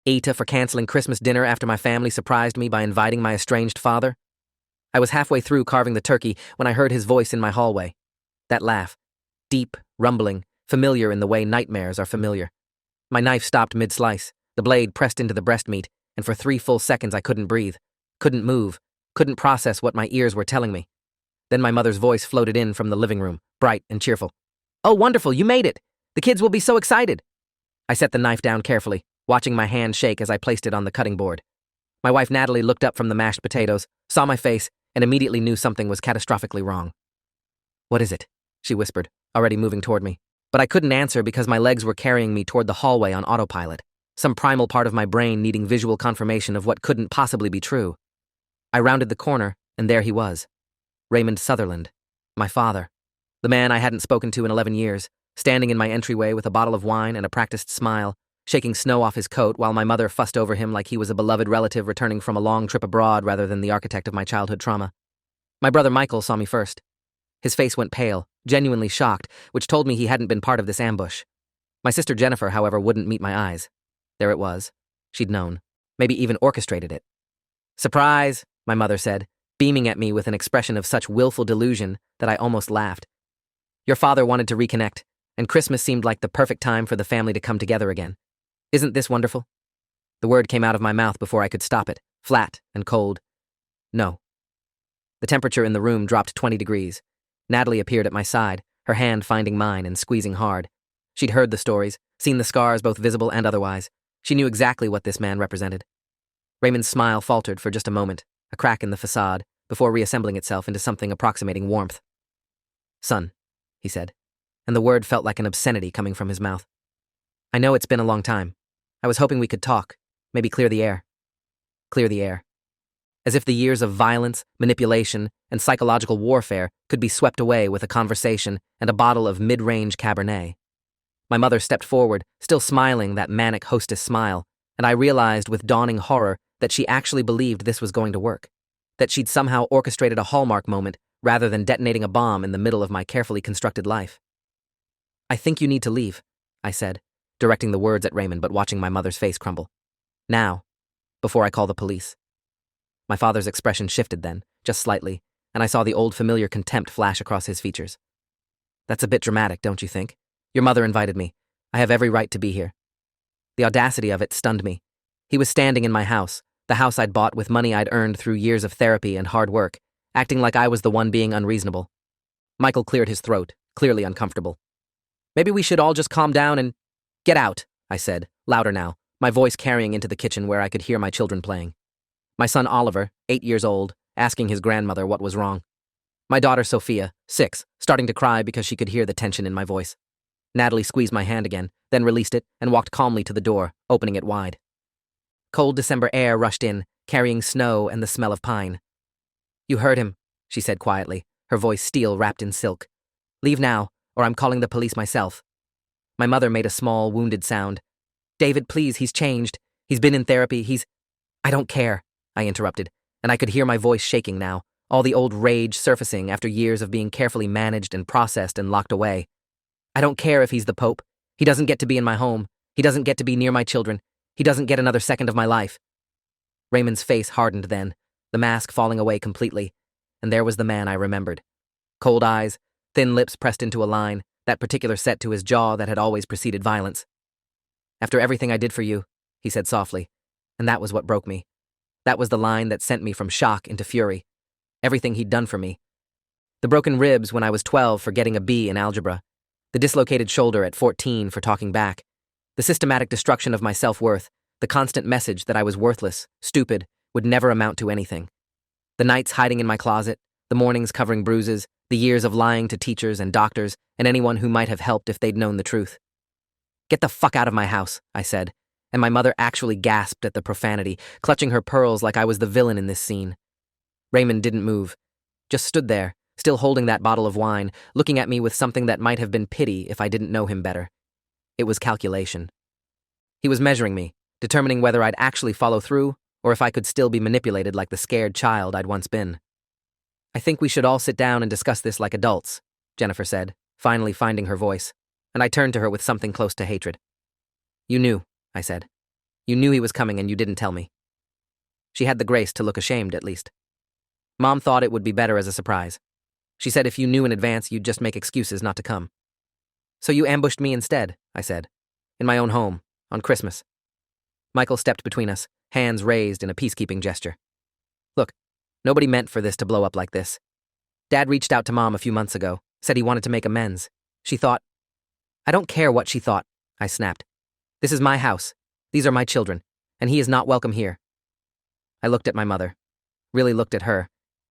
AITA for canceling Christmas dinner after my family surprised me by inviting my estranged father? I was halfway through carving the turkey when I heard his voice in my hallway. That laugh. Deep, rumbling, familiar in the way nightmares are familiar. My knife stopped mid-slice, the blade pressed into the breast meat, and for 3 full seconds I couldn't breathe, couldn't move, couldn't process what my ears were telling me. Then my mother's voice floated in from the living room, bright and cheerful. "Oh, wonderful, you made it! The kids will be so excited!" I set the knife down carefully, watching my hand shake as I placed it on the cutting board. My wife Natalie looked up from the mashed potatoes, saw my face, and immediately knew something was catastrophically wrong. "What is it?" she whispered, already moving toward me. But I couldn't answer because my legs were carrying me toward the hallway on autopilot, some primal part of my brain needing visual confirmation of what couldn't possibly be true. I rounded the corner, and there he was. Raymond Sutherland, my father, the man I hadn't spoken to in 11 years, standing in my entryway with a bottle of wine and a practiced smile, shaking snow off his coat while my mother fussed over him like he was a beloved relative returning from a long trip abroad rather than the architect of my childhood trauma. My brother Michael saw me first. His face went pale, genuinely shocked, which told me he hadn't been part of this ambush. My sister Jennifer, however, wouldn't meet my eyes. There it was. She'd known. Maybe even orchestrated it. "Surprise," my mother said, beaming at me with an expression of such willful delusion that I almost laughed. "Your father wanted to reconnect, and Christmas seemed like the perfect time for the family to come together again. Isn't this wonderful?" The word came out of my mouth before I could stop it, flat and cold. "No." The temperature in the room dropped 20 degrees. Natalie appeared at my side, her hand finding mine and squeezing hard. She'd heard the stories, seen the scars both visible and otherwise. She knew exactly what this man represented. Raymond's smile faltered for just a moment, a crack in the facade, before reassembling itself into something approximating warmth. "Son," he said, and the word felt like an obscenity coming from his mouth. "I know it's been a long time. I was hoping we could talk, maybe clear the air." Clear the air. As if the years of violence, manipulation, and psychological warfare could be swept away with a conversation and a bottle of mid-range Cabernet. My mother stepped forward, still smiling that manic hostess smile, and I realized with dawning horror that she actually believed this was going to work, that she'd somehow orchestrated a Hallmark moment rather than detonating a bomb in the middle of my carefully constructed life. "I think you need to leave," I said, directing the words at Raymond but watching my mother's face crumble. "Now, before I call the police." My father's expression shifted then, just slightly, and I saw the old familiar contempt flash across his features. "That's a bit dramatic, don't you think? Your mother invited me. I have every right to be here." The audacity of it stunned me. He was standing in my house, the house I'd bought with money I'd earned through years of therapy and hard work, acting like I was the one being unreasonable. Michael cleared his throat, clearly uncomfortable. "Maybe we should all just calm down and—" "Get out," I said, louder now, my voice carrying into the kitchen where I could hear my children playing. My son Oliver, 8 years old, asking his grandmother what was wrong. My daughter Sophia, 6, starting to cry because she could hear the tension in my voice. Natalie squeezed my hand again, then released it and walked calmly to the door, opening it wide. Cold December air rushed in, carrying snow and the smell of pine. "You heard him," she said quietly, her voice steel wrapped in silk. "Leave now, or I'm calling the police myself." My mother made a small, wounded sound. "David, please, he's changed. He's been in therapy, "I don't care," I interrupted, and I could hear my voice shaking now, all the old rage surfacing after years of being carefully managed and processed and locked away. "I don't care if he's the Pope. He doesn't get to be in my home. He doesn't get to be near my children. He doesn't get another second of my life." Raymond's face hardened then, the mask falling away completely, and there was the man I remembered. Cold eyes, thin lips pressed into a line, that particular set to his jaw that had always preceded violence. "After everything I did for you," he said softly, and that was what broke me. That was the line that sent me from shock into fury. Everything he'd done for me. The broken ribs when I was 12 for getting a B in algebra. The dislocated shoulder at 14 for talking back. The systematic destruction of my self-worth. The constant message that I was worthless, stupid, would never amount to anything. The nights hiding in my closet. The mornings covering bruises. The years of lying to teachers and doctors and anyone who might have helped if they'd known the truth. "Get the fuck out of my house," I said, and my mother actually gasped at the profanity, clutching her pearls like I was the villain in this scene. Raymond didn't move, just stood there, still holding that bottle of wine, looking at me with something that might have been pity if I didn't know him better. It was calculation. He was measuring me, determining whether I'd actually follow through or if I could still be manipulated like the scared child I'd once been. "I think we should all sit down and discuss this like adults," Jennifer said, finally finding her voice, and I turned to her with something close to hatred. "You knew," I said. You knew he was coming and you didn't tell me." She had the grace to look ashamed, at least. Mom thought it would be better as a surprise. She said if you knew in advance, you'd just make excuses not to come. "So you ambushed me instead," I said. "In my own home, on Christmas." Michael stepped between us, hands raised in a peacekeeping gesture. "Look, nobody meant for this to blow up like this. Dad reached out to Mom a few months ago, said he wanted to make amends. She thought—" "I don't care what she thought," I snapped. "This is my house. These are my children, and he is not welcome here." I looked at my mother, really looked at her,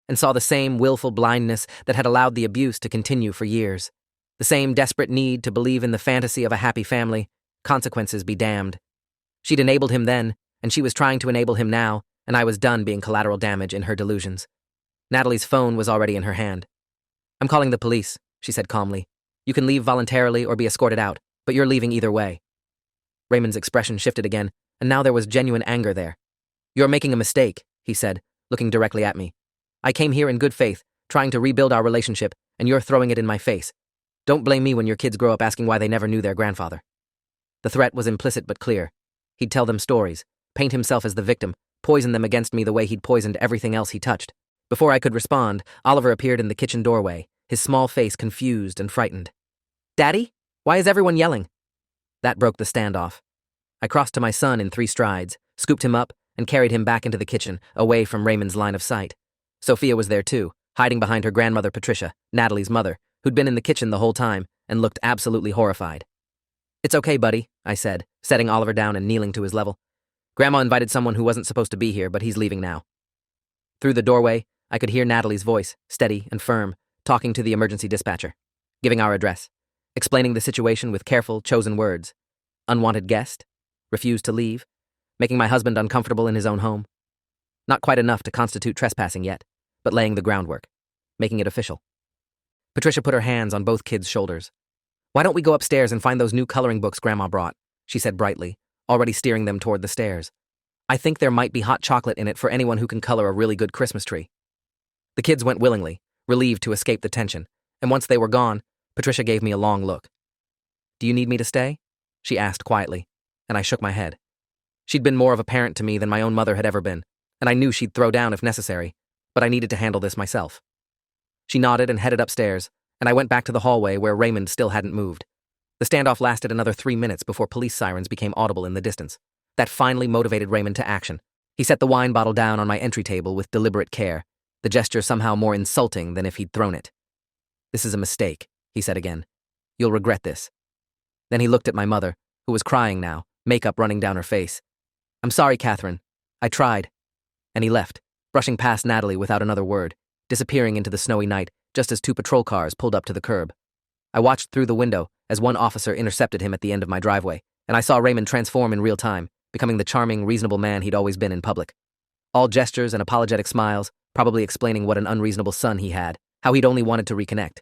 and saw the same willful blindness that had allowed the abuse to continue for years. The same desperate need to believe in the fantasy of a happy family, consequences be damned. She'd enabled him then, and she was trying to enable him now, and I was done being collateral damage in her delusions. Natalie's phone was already in her hand. "I'm calling the police," she said calmly. "You can leave voluntarily or be escorted out, but you're leaving either way." Raymond's expression shifted again, and now there was genuine anger there. "You're making a mistake," he said, looking directly at me. "I came here in good faith, trying to rebuild our relationship, and you're throwing it in my face. Don't blame me when your kids grow up asking why they never knew their grandfather." The threat was implicit but clear. He'd tell them stories, paint himself as the victim, poison them against me the way he'd poisoned everything else he touched. Before I could respond, Oliver appeared in the kitchen doorway, his small face confused and frightened. "Daddy? Why is everyone yelling?" That broke the standoff. I crossed to my son in 3 strides, scooped him up, and carried him back into the kitchen, away from Raymond's line of sight. Sophia was there too, hiding behind her grandmother Patricia, Natalie's mother, who'd been in the kitchen the whole time and looked absolutely horrified. "It's okay, buddy," I said, setting Oliver down and kneeling to his level. "Grandma invited someone who wasn't supposed to be here, but he's leaving now." Through the doorway, I could hear Natalie's voice, steady and firm, talking to the emergency dispatcher, giving our address, explaining the situation with careful, chosen words. Unwanted guest, refused to leave, making my husband uncomfortable in his own home. Not quite enough to constitute trespassing yet, but laying the groundwork, making it official. Patricia put her hands on both kids' shoulders. "Why don't we go upstairs and find those new coloring books Grandma brought?" she said brightly, already steering them toward the stairs. "I think there might be hot chocolate in it for anyone who can color a really good Christmas tree." The kids went willingly, relieved to escape the tension, and once they were gone, Patricia gave me a long look. "Do you need me to stay?" she asked quietly, and I shook my head. She'd been more of a parent to me than my own mother had ever been, and I knew she'd throw down if necessary, but I needed to handle this myself. She nodded and headed upstairs, and I went back to the hallway where Raymond still hadn't moved. The standoff lasted another 3 minutes before police sirens became audible in the distance. That finally motivated Raymond to action. He set the wine bottle down on my entry table with deliberate care, the gesture somehow more insulting than if he'd thrown it. "This is a mistake," he said again. "You'll regret this." Then he looked at my mother, who was crying now, makeup running down her face. "I'm sorry, Catherine. I tried." And he left, brushing past Natalie without another word, disappearing into the snowy night just as 2 patrol cars pulled up to the curb. I watched through the window as one officer intercepted him at the end of my driveway, and I saw Raymond transform in real time, becoming the charming, reasonable man he'd always been in public. All gestures and apologetic smiles, probably explaining what an unreasonable son he had, how he'd only wanted to reconnect.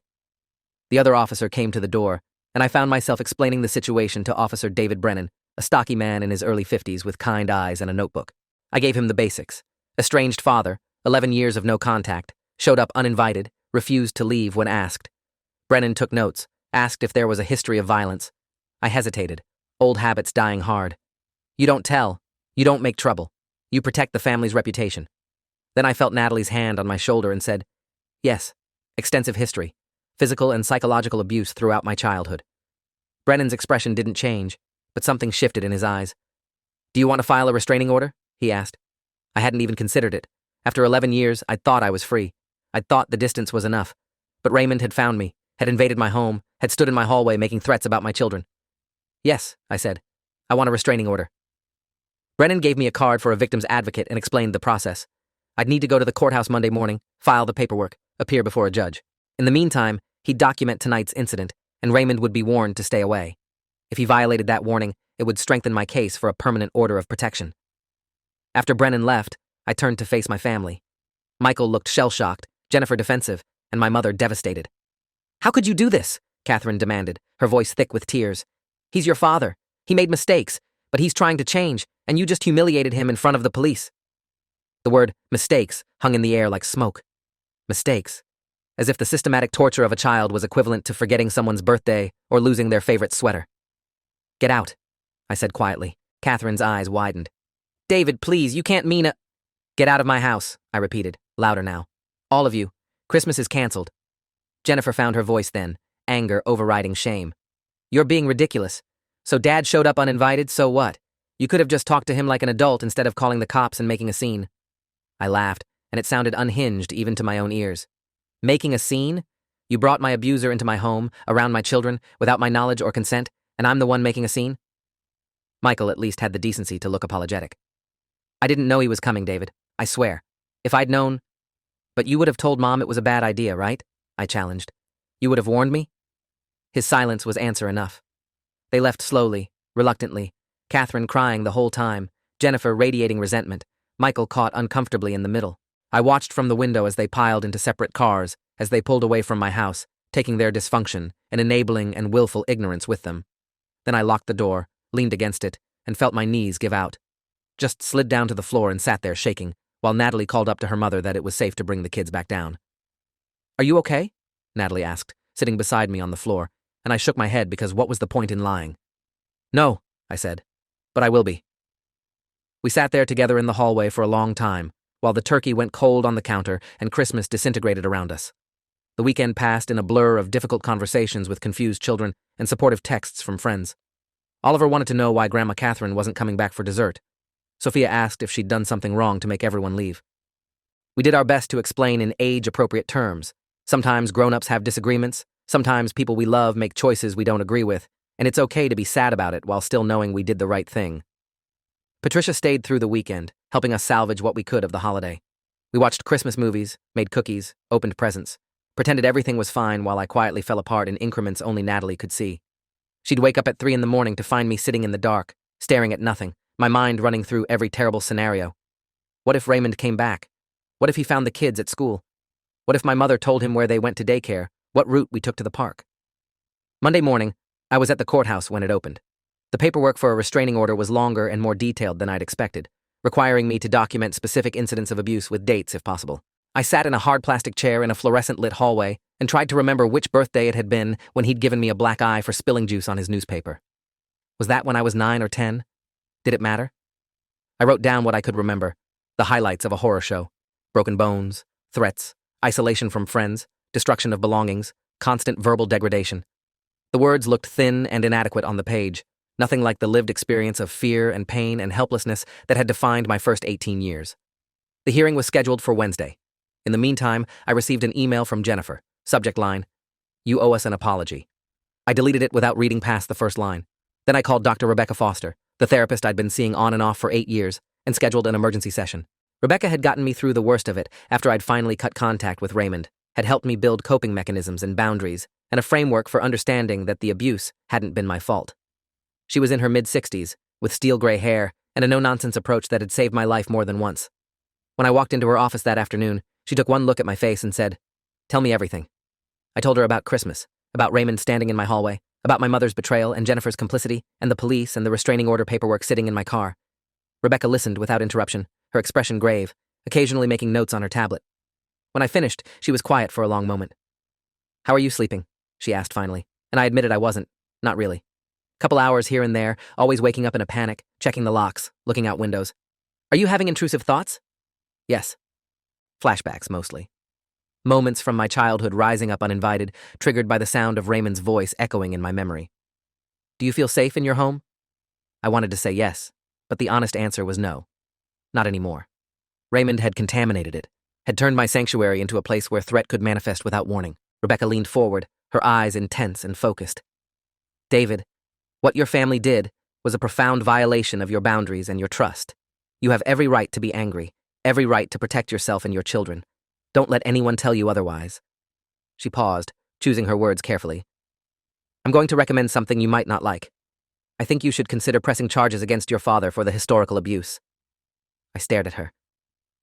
The other officer came to the door, and I found myself explaining the situation to Officer David Brennan, a stocky man in his early 50s with kind eyes and a notebook. I gave him the basics. Estranged father, 11 years of no contact, showed up uninvited, refused to leave when asked. Brennan took notes, asked if there was a history of violence. I hesitated, old habits dying hard. "You don't tell. You don't make trouble. You protect the family's reputation." Then I felt Natalie's hand on my shoulder and said, "Yes, extensive history, physical and psychological abuse throughout my childhood." Brennan's expression didn't change, but something shifted in his eyes. "Do you want to file a restraining order?" he asked. I hadn't even considered it. After 11 years, I'd thought I was free. I'd thought the distance was enough. But Raymond had found me, had invaded my home, had stood in my hallway making threats about my children. "Yes," I said. "I want a restraining order." Brennan gave me a card for a victim's advocate and explained the process. I'd need to go to the courthouse Monday morning, file the paperwork, appear before a judge. In the meantime, he'd document tonight's incident, and Raymond would be warned to stay away. If he violated that warning, it would strengthen my case for a permanent order of protection. After Brennan left, I turned to face my family. Michael looked shell-shocked, Jennifer defensive, and my mother devastated. "How could you do this?" Catherine demanded, her voice thick with tears. "He's your father. He made mistakes, but he's trying to change, and you just humiliated him in front of the police." The word mistakes hung in the air like smoke. Mistakes. As if the systematic torture of a child was equivalent to forgetting someone's birthday or losing their favorite sweater. "Get out," I said quietly, Catherine's eyes widened. David, please, you can't mean a— Get out of my house, I repeated, louder now. All of you. Christmas is canceled. Jennifer found her voice then, anger overriding shame. You're being ridiculous. So Dad showed up uninvited, so what? You could have just talked to him like an adult instead of calling the cops and making a scene. I laughed, and it sounded unhinged even to my own ears. Making a scene? You brought my abuser into my home, around my children, without my knowledge or consent, and I'm the one making a scene? Michael at least had the decency to look apologetic. I didn't know he was coming, David. I swear. If I'd known— But you would have told Mom it was a bad idea, right? I challenged. You would have warned me? His silence was answer enough. They left slowly, reluctantly, Catherine crying the whole time, Jennifer radiating resentment, Michael caught uncomfortably in the middle. I watched from the window as they piled into separate cars, as they pulled away from my house, taking their dysfunction and enabling and willful ignorance with them. Then I locked the door, leaned against it, and felt my knees give out. Just slid down to the floor and sat there shaking, while Natalie called up to her mother that it was safe to bring the kids back down. Are you okay? Natalie asked, sitting beside me on the floor, and I shook my head because what was the point in lying? No, I said, but I will be. We sat there together in the hallway for a long time, while the turkey went cold on the counter and Christmas disintegrated around us. The weekend passed in a blur of difficult conversations with confused children and supportive texts from friends. Oliver wanted to know why Grandma Catherine wasn't coming back for dessert. Sophia asked if she'd done something wrong to make everyone leave. We did our best to explain in age-appropriate terms. Sometimes grown-ups have disagreements, sometimes people we love make choices we don't agree with, and it's okay to be sad about it while still knowing we did the right thing. Patricia stayed through the weekend, helping us salvage what we could of the holiday. We watched Christmas movies, made cookies, opened presents, pretended everything was fine while I quietly fell apart in increments only Natalie could see. She'd wake up at 3 a.m. to find me sitting in the dark, staring at nothing, my mind running through every terrible scenario. What if Raymond came back? What if he found the kids at school? What if my mother told him where they went to daycare, what route we took to the park? Monday morning, I was at the courthouse when it opened. The paperwork for a restraining order was longer and more detailed than I'd expected, requiring me to document specific incidents of abuse with dates if possible. I sat in a hard plastic chair in a fluorescent-lit hallway and tried to remember which birthday it had been when he'd given me a black eye for spilling juice on his newspaper. Was that when I was 9 or 10? Did it matter? I wrote down what I could remember, the highlights of a horror show: broken bones, threats, isolation from friends, destruction of belongings, constant verbal degradation. The words looked thin and inadequate on the page, nothing like the lived experience of fear and pain and helplessness that had defined my first 18 years. The hearing was scheduled for Wednesday. In the meantime, I received an email from Jennifer. Subject line: "You owe us an apology." I deleted it without reading past the first line. Then I called Dr. Rebecca Foster, the therapist I'd been seeing on and off for 8 years, and scheduled an emergency session. Rebecca had gotten me through the worst of it after I'd finally cut contact with Raymond, had helped me build coping mechanisms and boundaries, and a framework for understanding that the abuse hadn't been my fault. She was in her mid-60s, with steel gray hair and a no-nonsense approach that had saved my life more than once. When I walked into her office that afternoon, she took one look at my face and said, "Tell me everything." I told her about Christmas, about Raymond standing in my hallway, about my mother's betrayal and Jennifer's complicity, and the police and the restraining order paperwork sitting in my car. Rebecca listened without interruption, her expression grave, occasionally making notes on her tablet. When I finished, she was quiet for a long moment. "How are you sleeping?" she asked finally, and I admitted I wasn't, not really. Couple hours here and there, always waking up in a panic, checking the locks, looking out windows. "Are you having intrusive thoughts?" "Yes." Flashbacks, mostly. Moments from my childhood rising up uninvited, triggered by the sound of Raymond's voice echoing in my memory. "Do you feel safe in your home?" I wanted to say yes, but the honest answer was no. Not anymore. Raymond had contaminated it, had turned my sanctuary into a place where threat could manifest without warning. Rebecca leaned forward, her eyes intense and focused. "David, what your family did was a profound violation of your boundaries and your trust. You have every right to be angry, every right to protect yourself and your children. Don't let anyone tell you otherwise." She paused, choosing her words carefully. "I'm going to recommend something you might not like. I think you should consider pressing charges against your father for the historical abuse." I stared at her.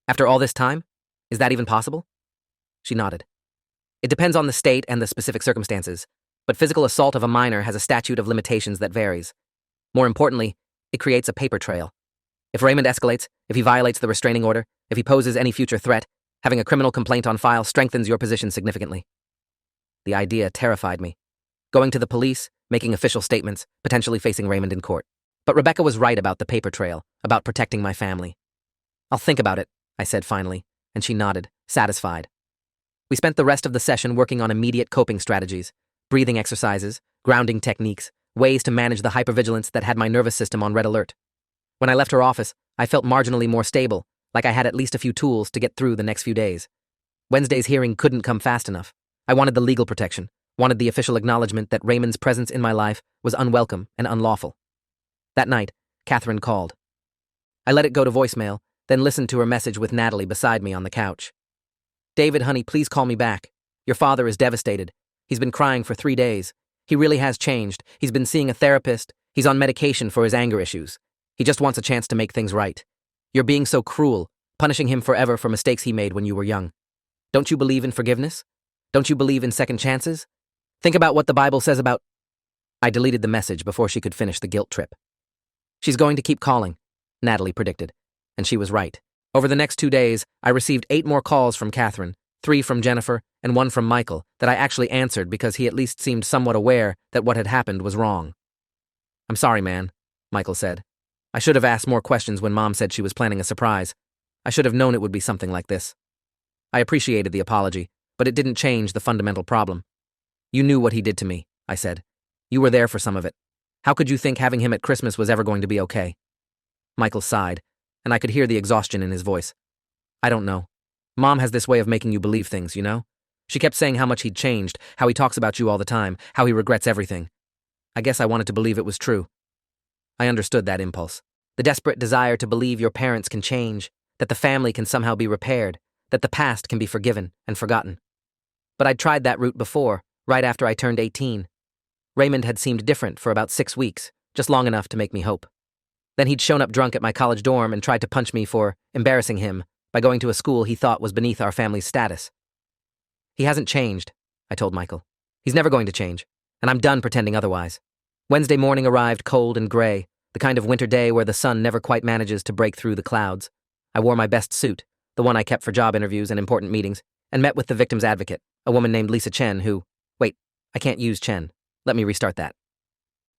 "After all this time? Is that even possible?" She nodded. "It depends on the state and the specific circumstances, but physical assault of a minor has a statute of limitations that varies. More importantly, it creates a paper trail. If Raymond escalates, if he violates the restraining order, if he poses any future threat, having a criminal complaint on file strengthens your position significantly." The idea terrified me. Going to the police, making official statements, potentially facing Raymond in court. But Rebecca was right about the paper trail, about protecting my family. "I'll think about it," I said finally, and she nodded, satisfied. We spent the rest of the session working on immediate coping strategies, breathing exercises, grounding techniques, ways to manage the hypervigilance that had my nervous system on red alert. When I left her office, I felt marginally more stable, like I had at least a few tools to get through the next few days. Wednesday's hearing couldn't come fast enough. I wanted the legal protection, wanted the official acknowledgement that Raymond's presence in my life was unwelcome and unlawful. That night, Catherine called. I let it go to voicemail, then listened to her message with Natalie beside me on the couch. "David, honey, please call me back. Your father is devastated. He's been crying for 3 days. He really has changed. He's been seeing a therapist. He's on medication for his anger issues. He just wants a chance to make things right. You're being so cruel, punishing him forever for mistakes he made when you were young. Don't you believe in forgiveness? Don't you believe in second chances? Think about what the Bible says about—" I deleted the message before she could finish the guilt trip. "She's going to keep calling," Natalie predicted, and she was right. Over the next 2 days, I received 8 more calls from Catherine, 3 from Jennifer, and 1 from Michael, that I actually answered because he at least seemed somewhat aware that what had happened was wrong. "I'm sorry, man," Michael said. "I should have asked more questions when Mom said she was planning a surprise. I should have known it would be something like this." I appreciated the apology, but it didn't change the fundamental problem. "You knew what he did to me," I said. "You were there for some of it. How could you think having him at Christmas was ever going to be okay?" Michael sighed, and I could hear the exhaustion in his voice. "I don't know. Mom has this way of making you believe things, you know? She kept saying how much he'd changed, how he talks about you all the time, how he regrets everything. I guess I wanted to believe it was true." I understood that impulse. The desperate desire to believe your parents can change, that the family can somehow be repaired, that the past can be forgiven and forgotten. But I'd tried that route before, right after I turned 18. Raymond had seemed different for about 6 weeks, just long enough to make me hope. Then he'd shown up drunk at my college dorm and tried to punch me for embarrassing him by going to a school he thought was beneath our family's status. "He hasn't changed," I told Michael. "He's never going to change, and I'm done pretending otherwise." Wednesday morning arrived cold and gray, the kind of winter day where the sun never quite manages to break through the clouds. I wore my best suit, the one I kept for job interviews and important meetings, and met with the victim's advocate, a woman named Lisa Chen who— Wait, I can't use Chen. Let me restart that.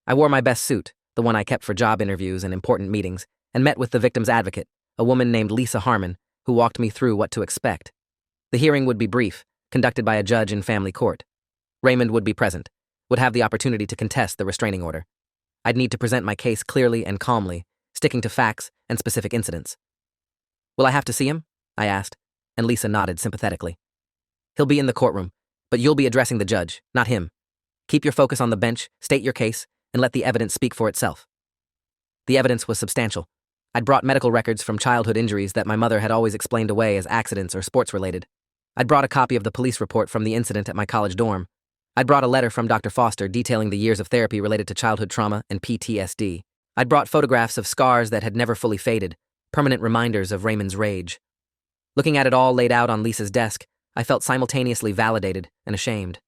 I wore my best suit, the one I kept for job interviews and important meetings, and met with the victim's advocate, a woman named Lisa Harmon, who walked me through what to expect. The hearing would be brief, conducted by a judge in family court. Raymond would be present, would have the opportunity to contest the restraining order. I'd need to present my case clearly and calmly, sticking to facts and specific incidents. "Will I have to see him?" I asked, and Lisa nodded sympathetically. "He'll be in the courtroom, but you'll be addressing the judge, not him. Keep your focus on the bench, state your case, and let the evidence speak for itself." The evidence was substantial. I'd brought medical records from childhood injuries that my mother had always explained away as accidents or sports-related. I'd brought a copy of the police report from the incident at my college dorm. I'd brought a letter from Dr. Foster detailing the years of therapy related to childhood trauma and PTSD. I'd brought photographs of scars that had never fully faded, permanent reminders of Raymond's rage. Looking at it all laid out on Lisa's desk, I felt simultaneously validated and ashamed.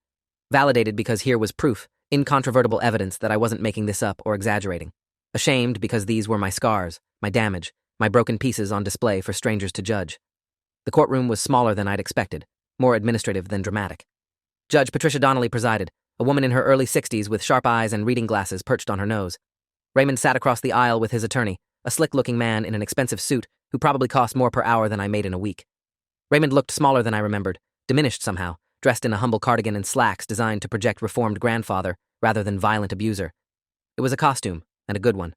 Validated because here was proof, incontrovertible evidence that I wasn't making this up or exaggerating. Ashamed because these were my scars, my damage, my broken pieces on display for strangers to judge. The courtroom was smaller than I'd expected, more administrative than dramatic. Judge Patricia Donnelly presided, a woman in her early 60s with sharp eyes and reading glasses perched on her nose. Raymond sat across the aisle with his attorney, a slick-looking man in an expensive suit who probably cost more per hour than I made in a week. Raymond looked smaller than I remembered, diminished somehow, dressed in a humble cardigan and slacks designed to project reformed grandfather rather than violent abuser. It was a costume, and a good one.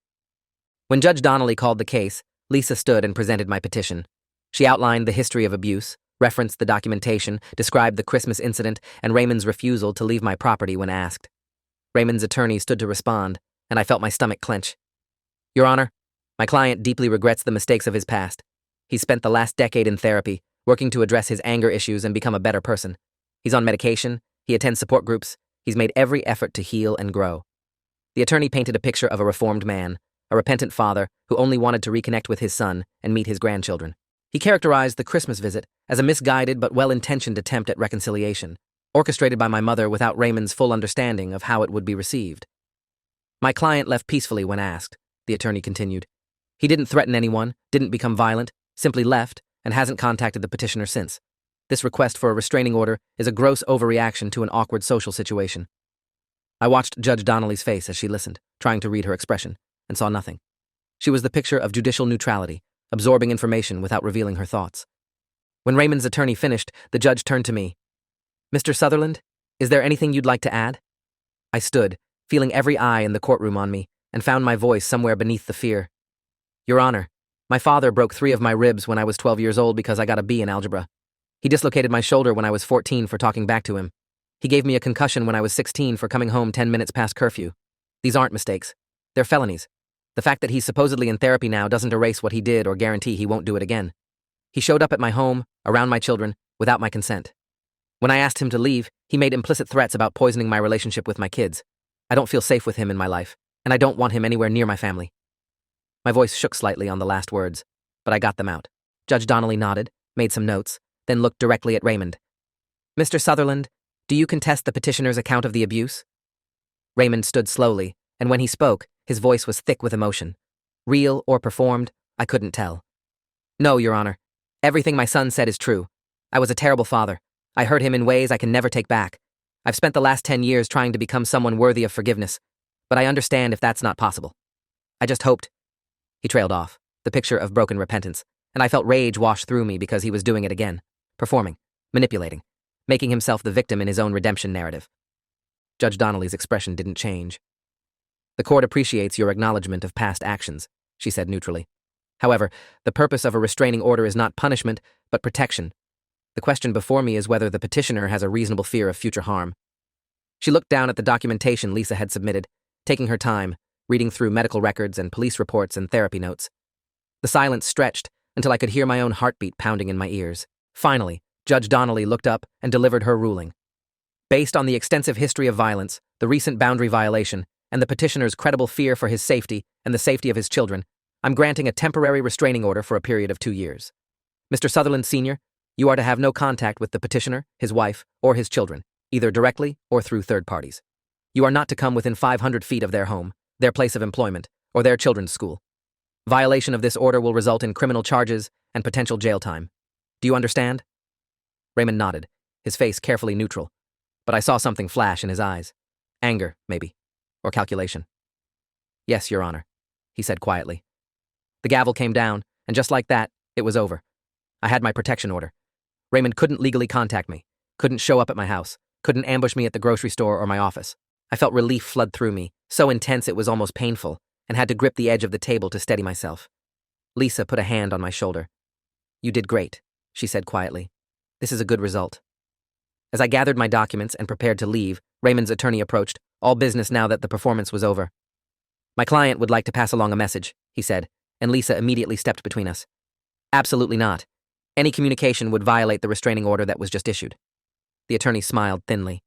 When Judge Donnelly called the case, Lisa stood and presented my petition. She outlined the history of abuse, referenced the documentation, described the Christmas incident, and Raymond's refusal to leave my property when asked. Raymond's attorney stood to respond, and I felt my stomach clench. "Your Honor, my client deeply regrets the mistakes of his past. He's spent the last decade in therapy, working to address his anger issues and become a better person. He's on medication, he attends support groups, he's made every effort to heal and grow." The attorney painted a picture of a reformed man, a repentant father who only wanted to reconnect with his son and meet his grandchildren. He characterized the Christmas visit as a misguided but well-intentioned attempt at reconciliation, orchestrated by my mother without Raymond's full understanding of how it would be received. "My client left peacefully when asked," the attorney continued. "He didn't threaten anyone, didn't become violent, simply left, and hasn't contacted the petitioner since. This request for a restraining order is a gross overreaction to an awkward social situation." I watched Judge Donnelly's face as she listened, trying to read her expression. and saw nothing. She was the picture of judicial neutrality, absorbing information without revealing her thoughts. When Raymond's attorney finished, the judge turned to me. "Mr. Sutherland, is there anything you'd like to add?" I stood, feeling every eye in the courtroom on me, and found my voice somewhere beneath the fear. "Your Honor, my father broke 3 of my ribs when I was 12 years old because I got a B in algebra. He dislocated my shoulder when I was 14 for talking back to him. He gave me a concussion when I was 16 for coming home 10 minutes past curfew. These aren't mistakes. They're felonies. The fact that he's supposedly in therapy now doesn't erase what he did or guarantee he won't do it again. He showed up at my home, around my children, without my consent. When I asked him to leave, he made implicit threats about poisoning my relationship with my kids. I don't feel safe with him in my life, and I don't want him anywhere near my family." My voice shook slightly on the last words, but I got them out. Judge Donnelly nodded, made some notes, then looked directly at Raymond. "Mr. Sutherland, do you contest the petitioner's account of the abuse?" Raymond stood slowly, and when he spoke, his voice was thick with emotion. Real or performed, I couldn't tell. "No, Your Honor. Everything my son said is true. I was a terrible father. I hurt him in ways I can never take back. I've spent the last 10 years trying to become someone worthy of forgiveness, but I understand if that's not possible. I just hoped—" He trailed off, the picture of broken repentance, and I felt rage wash through me because he was doing it again, performing, manipulating, making himself the victim in his own redemption narrative. Judge Donnelly's expression didn't change. "The court appreciates your acknowledgement of past actions," she said neutrally. "However, the purpose of a restraining order is not punishment, but protection. The question before me is whether the petitioner has a reasonable fear of future harm." She looked down at the documentation Lisa had submitted, taking her time, reading through medical records and police reports and therapy notes. The silence stretched until I could hear my own heartbeat pounding in my ears. Finally, Judge Donnelly looked up and delivered her ruling. "Based on the extensive history of violence, the recent boundary violation, and the petitioner's credible fear for his safety and the safety of his children, I'm granting a temporary restraining order for a period of 2 years. Mr. Sutherland Sr., you are to have no contact with the petitioner, his wife, or his children, either directly or through third parties. You are not to come within 500 feet of their home, their place of employment, or their children's school. Violation of this order will result in criminal charges and potential jail time. Do you understand?" Raymond nodded, his face carefully neutral, but I saw something flash in his eyes. Anger, maybe, or calculation. "Yes, Your Honor," he said quietly. The gavel came down, and just like that, it was over. I had my protection order. Raymond couldn't legally contact me, couldn't show up at my house, couldn't ambush me at the grocery store or my office. I felt relief flood through me, so intense it was almost painful, and had to grip the edge of the table to steady myself. Lisa put a hand on my shoulder. "You did great," she said quietly. "This is a good result." As I gathered my documents and prepared to leave, Raymond's attorney approached, all business now that the performance was over. "My client would like to pass along a message," he said, and Lisa immediately stepped between us. "Absolutely not. Any communication would violate the restraining order that was just issued." The attorney smiled thinly.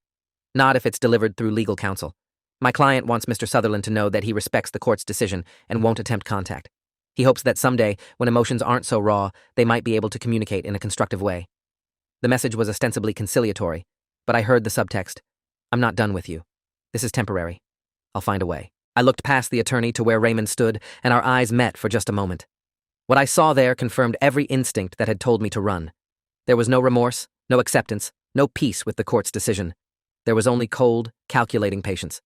"Not if it's delivered through legal counsel. My client wants Mr. Sutherland to know that he respects the court's decision and won't attempt contact. He hopes that someday, when emotions aren't so raw, they might be able to communicate in a constructive way." The message was ostensibly conciliatory, but I heard the subtext. "I'm not done with you. This is temporary. I'll find a way." I looked past the attorney to where Raymond stood, and our eyes met for just a moment. What I saw there confirmed every instinct that had told me to run. There was no remorse, no acceptance, no peace with the court's decision. There was only cold, calculating patience.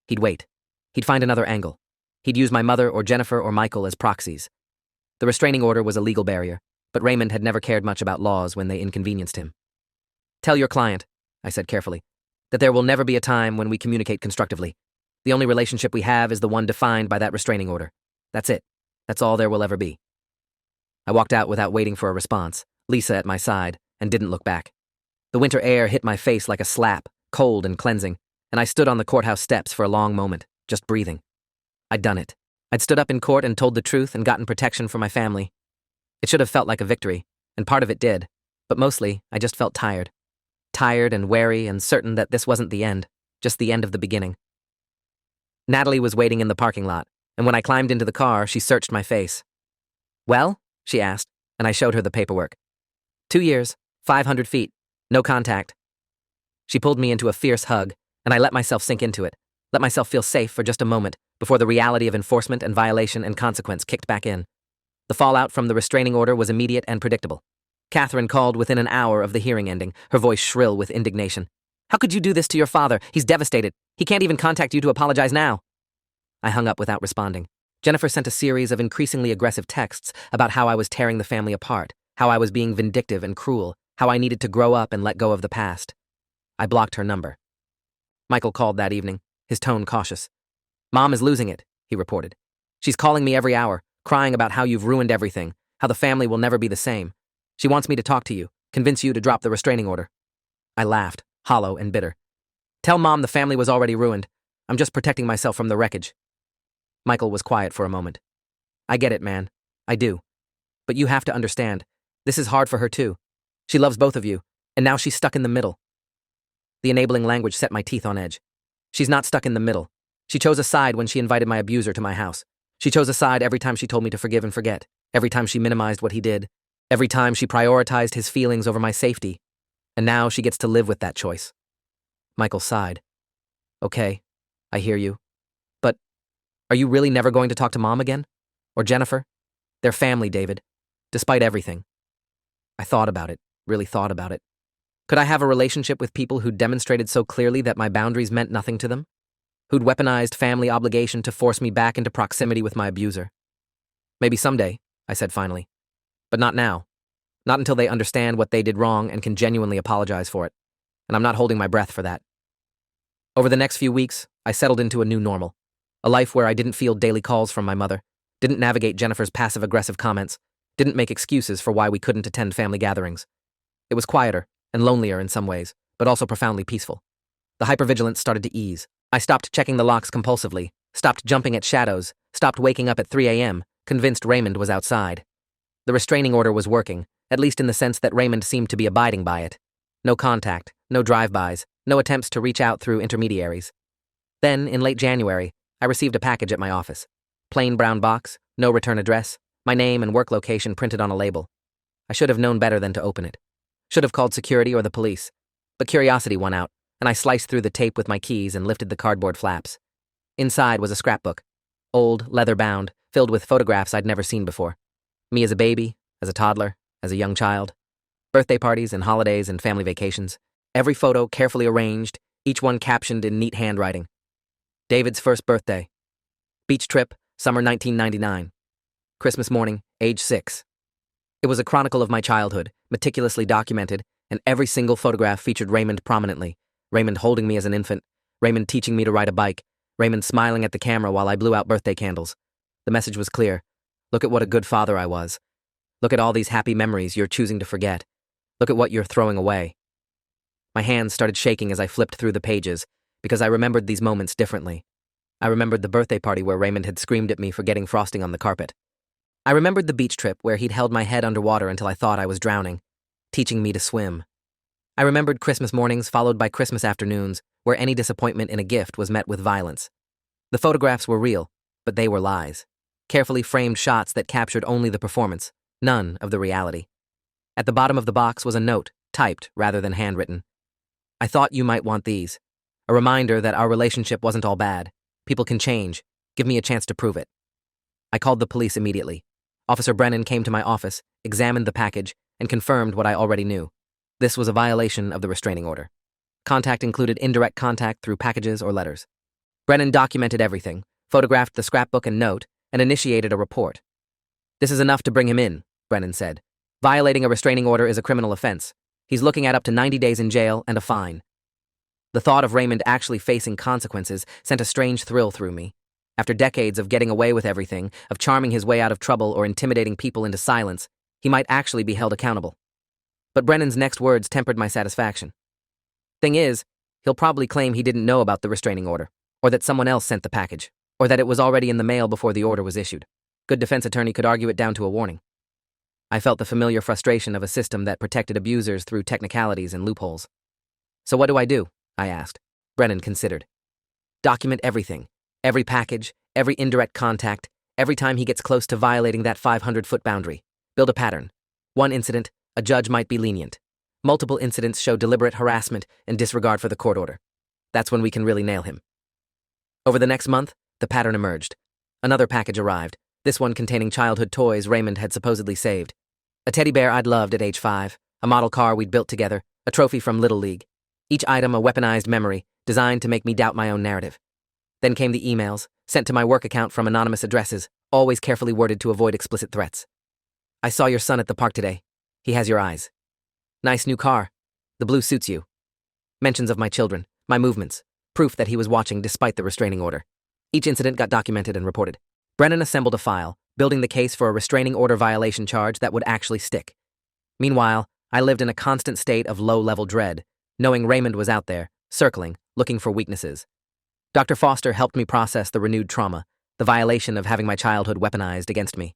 He'd wait. He'd find another angle. He'd use my mother or Jennifer or Michael as proxies. The restraining order was a legal barrier, but Raymond had never cared much about laws when they inconvenienced him. "Tell your client," I said carefully, "that there will never be a time when we communicate constructively. The only relationship we have is the one defined by that restraining order. That's it. That's all there will ever be." I walked out without waiting for a response, Lisa at my side, and didn't look back. The winter air hit my face like a slap, cold and cleansing, and I stood on the courthouse steps for a long moment, just breathing. I'd done it. I'd stood up in court and told the truth and gotten protection for my family. It should have felt like a victory, and part of it did, but mostly I just felt tired. Tired and wary and certain that this wasn't the end, just the end of the beginning. Natalie was waiting in the parking lot, and when I climbed into the car, she searched my face. "Well?" she asked, and I showed her the paperwork. 2 years, 500 feet, no contact. She pulled me into a fierce hug, and I let myself sink into it, let myself feel safe for just a moment before the reality of enforcement and violation and consequence kicked back in. The fallout from the restraining order was immediate and predictable. Catherine called within an hour of the hearing ending, her voice shrill with indignation. "How could you do this to your father? He's devastated. He can't even contact you to apologize now." I hung up without responding. Jennifer sent a series of increasingly aggressive texts about how I was tearing the family apart, how I was being vindictive and cruel, how I needed to grow up and let go of the past. I blocked her number. Michael called that evening, his tone cautious. "Mom is losing it," he reported. "She's calling me every hour, crying about how you've ruined everything, how the family will never be the same. She wants me to talk to you, convince you to drop the restraining order." I laughed, hollow and bitter. "Tell Mom the family was already ruined. I'm just protecting myself from the wreckage." Michael was quiet for a moment. "I get it, man. I do. But you have to understand, this is hard for her too. She loves both of you, and now she's stuck in the middle." The enabling language set my teeth on edge. She's not stuck in the middle. She chose a side when she invited my abuser to my house. She chose a side every time she told me to forgive and forget, every time she minimized what he did, every time she prioritized his feelings over my safety. And now she gets to live with that choice. Michael sighed. "Okay, I hear you. But are you really never going to talk to Mom again? Or Jennifer? They're family, David. Despite everything." I thought about it, really thought about it. Could I have a relationship with people who demonstrated so clearly that my boundaries meant nothing to them? Who'd weaponized family obligation to force me back into proximity with my abuser? "Maybe someday," I said finally. "But not now. Not until they understand what they did wrong and can genuinely apologize for it. And I'm not holding my breath for that." Over the next few weeks, I settled into a new normal. A life where I didn't field daily calls from my mother, didn't navigate Jennifer's passive-aggressive comments, didn't make excuses for why we couldn't attend family gatherings. It was quieter and lonelier in some ways, but also profoundly peaceful. The hypervigilance started to ease. I stopped checking the locks compulsively, stopped jumping at shadows, stopped waking up at 3 a.m., convinced Raymond was outside. The restraining order was working, at least in the sense that Raymond seemed to be abiding by it. No contact, no drive-bys, no attempts to reach out through intermediaries. Then, in late January, I received a package at my office. Plain brown box, no return address, my name and work location printed on a label. I should have known better than to open it. Should have called security or the police. But curiosity won out, and I sliced through the tape with my keys and lifted the cardboard flaps. Inside was a scrapbook, old, leather-bound, filled with photographs I'd never seen before. Me as a baby, as a toddler, as a young child. Birthday parties and holidays and family vacations. Every photo carefully arranged, each one captioned in neat handwriting. David's first birthday. Beach trip, summer 1999. Christmas morning, age 6. It was a chronicle of my childhood, meticulously documented, and every single photograph featured Raymond prominently. Raymond holding me as an infant, Raymond teaching me to ride a bike, Raymond smiling at the camera while I blew out birthday candles. The message was clear. Look at what a good father I was. Look at all these happy memories you're choosing to forget. Look at what you're throwing away. My hands started shaking as I flipped through the pages, because I remembered these moments differently. I remembered the birthday party where Raymond had screamed at me for getting frosting on the carpet. I remembered the beach trip where he'd held my head underwater until I thought I was drowning, teaching me to swim. I remembered Christmas mornings followed by Christmas afternoons where any disappointment in a gift was met with violence. The photographs were real, but they were lies. Carefully framed shots that captured only the performance, none of the reality. At the bottom of the box was a note, typed rather than handwritten. "I thought you might want these. A reminder that our relationship wasn't all bad. People can change. Give me a chance to prove it." I called the police immediately. Officer Brennan came to my office, examined the package, and confirmed what I already knew. This was a violation of the restraining order. Contact included indirect contact through packages or letters. Brennan documented everything, photographed the scrapbook and note, and initiated a report. "This is enough to bring him in," Brennan said. "Violating a restraining order is a criminal offense. He's looking at up to 90 days in jail and a fine." The thought of Raymond actually facing consequences sent a strange thrill through me. After decades of getting away with everything, of charming his way out of trouble or intimidating people into silence, he might actually be held accountable. But Brennan's next words tempered my satisfaction. "Thing is, he'll probably claim he didn't know about the restraining order, or that someone else sent the package, or that it was already in the mail before the order was issued. Good defense attorney could argue it down to a warning." I felt the familiar frustration of a system that protected abusers through technicalities and loopholes. "So what do I do?" I asked. Brennan considered. "Document everything. Every package, every indirect contact, every time he gets close to violating that 500-foot boundary. Build a pattern. One incident, a judge might be lenient. Multiple incidents show deliberate harassment and disregard for the court order. That's when we can really nail him." Over the next month, the pattern emerged. Another package arrived, this one containing childhood toys Raymond had supposedly saved. A teddy bear I'd loved at age 5, a model car we'd built together, a trophy from Little League. Each item a weaponized memory, designed to make me doubt my own narrative. Then came the emails, sent to my work account from anonymous addresses, always carefully worded to avoid explicit threats. I saw your son at the park today. He has your eyes. Nice new car. The blue suits you. Mentions of my children, my movements, proof that he was watching despite the restraining order. Each incident got documented and reported. Brennan assembled a file, building the case for a restraining order violation charge that would actually stick. Meanwhile, I lived in a constant state of low-level dread, knowing Raymond was out there, circling, looking for weaknesses. Dr. Foster helped me process the renewed trauma, the violation of having my childhood weaponized against me.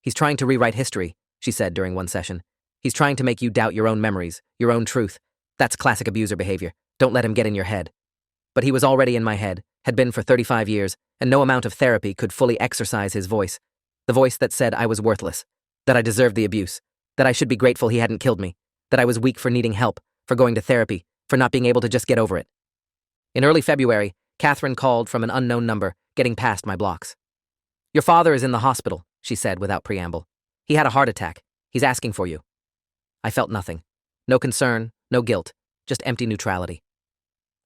He's trying to rewrite history, she said during one session. He's trying to make you doubt your own memories, your own truth. That's classic abuser behavior. Don't let him get in your head. But he was already in my head, had been for 35 years, and no amount of therapy could fully exorcise his voice. The voice that said I was worthless, that I deserved the abuse, that I should be grateful he hadn't killed me, that I was weak for needing help, for going to therapy, for not being able to just get over it. In early February, Catherine called from an unknown number, getting past my blocks. Your father is in the hospital, she said without preamble. He had a heart attack. He's asking for you. I felt nothing. No concern, no guilt, just empty neutrality.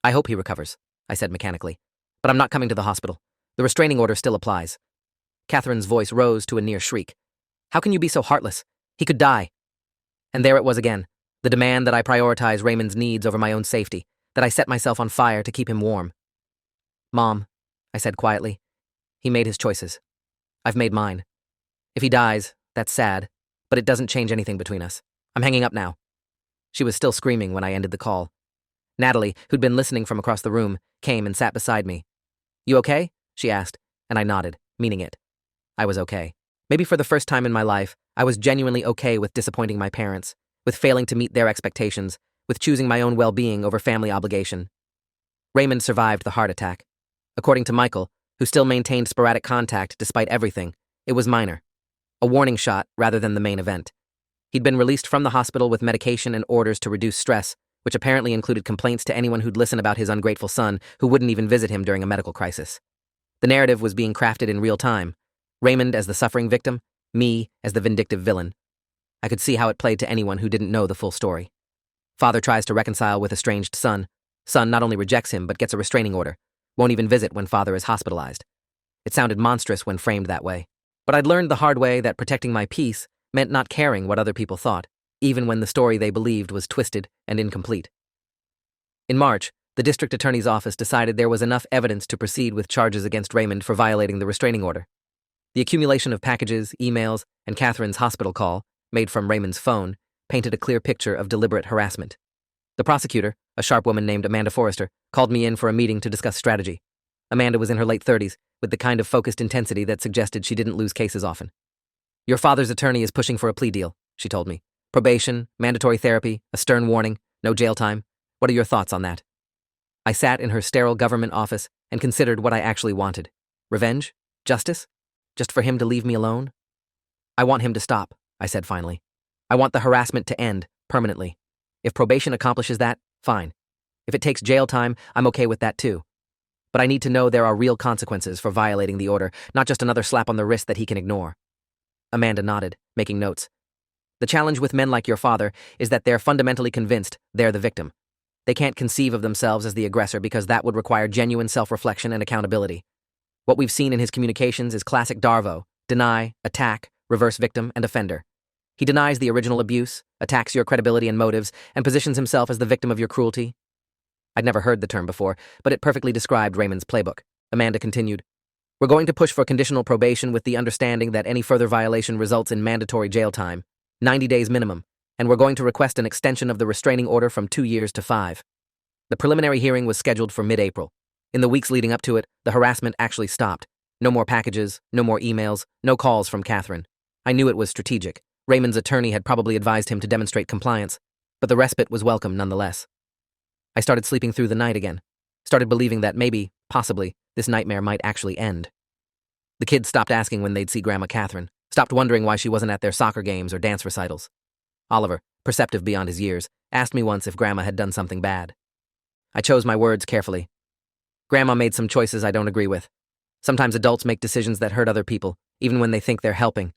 I hope he recovers, I said mechanically. But I'm not coming to the hospital. The restraining order still applies. Catherine's voice rose to a near shriek. How can you be so heartless? He could die. And there it was again, the demand that I prioritize Raymond's needs over my own safety, that I set myself on fire to keep him warm. Mom, I said quietly, he made his choices. I've made mine. If he dies, that's sad, but it doesn't change anything between us. I'm hanging up now. She was still screaming when I ended the call. Natalie, who'd been listening from across the room, came and sat beside me. You okay? She asked, and I nodded, meaning it. I was okay. Maybe for the first time in my life, I was genuinely okay with disappointing my parents, with failing to meet their expectations, with choosing my own well-being over family obligation. Raymond survived the heart attack. According to Michael, who still maintained sporadic contact despite everything, it was minor. A warning shot rather than the main event. He'd been released from the hospital with medication and orders to reduce stress, which apparently included complaints to anyone who'd listen about his ungrateful son who wouldn't even visit him during a medical crisis. The narrative was being crafted in real time. Raymond as the suffering victim, me as the vindictive villain. I could see how it played to anyone who didn't know the full story. Father tries to reconcile with estranged son. Son not only rejects him but gets a restraining order. Won't even visit when father is hospitalized. It sounded monstrous when framed that way. But I'd learned the hard way that protecting my peace meant not caring what other people thought, even when the story they believed was twisted and incomplete. In March, the district attorney's office decided there was enough evidence to proceed with charges against Raymond for violating the restraining order. The accumulation of packages, emails, and Catherine's hospital call, made from Raymond's phone, painted a clear picture of deliberate harassment. The prosecutor, a sharp woman named Amanda Forrester, called me in for a meeting to discuss strategy. Amanda was in her late 30s, with the kind of focused intensity that suggested she didn't lose cases often. Your father's attorney is pushing for a plea deal, she told me. Probation, mandatory therapy, a stern warning, no jail time. What are your thoughts on that? I sat in her sterile government office and considered what I actually wanted. Revenge? Justice? Just for him to leave me alone? I want him to stop, I said finally. I want the harassment to end, permanently. If probation accomplishes that, fine. If it takes jail time, I'm okay with that too. But I need to know there are real consequences for violating the order, not just another slap on the wrist that he can ignore. Amanda nodded, making notes. The challenge with men like your father is that they're fundamentally convinced they're the victim. They can't conceive of themselves as the aggressor because that would require genuine self-reflection and accountability. What we've seen in his communications is classic Darvo: deny, attack, reverse victim, and offender. He denies the original abuse, attacks your credibility and motives, and positions himself as the victim of your cruelty. I'd never heard the term before, but it perfectly described Raymond's playbook. Amanda continued. We're going to push for conditional probation with the understanding that any further violation results in mandatory jail time, 90 days minimum, and we're going to request an extension of the restraining order from 2 years to 5. The preliminary hearing was scheduled for mid-April. In the weeks leading up to it, the harassment actually stopped. No more packages, no more emails, no calls from Catherine. I knew it was strategic. Raymond's attorney had probably advised him to demonstrate compliance, but the respite was welcome nonetheless. I started sleeping through the night again, started believing that maybe, possibly, this nightmare might actually end. The kids stopped asking when they'd see Grandma Catherine, stopped wondering why she wasn't at their soccer games or dance recitals. Oliver, perceptive beyond his years, asked me once if Grandma had done something bad. I chose my words carefully. Grandma made some choices I don't agree with. Sometimes adults make decisions that hurt other people, even when they think they're helping.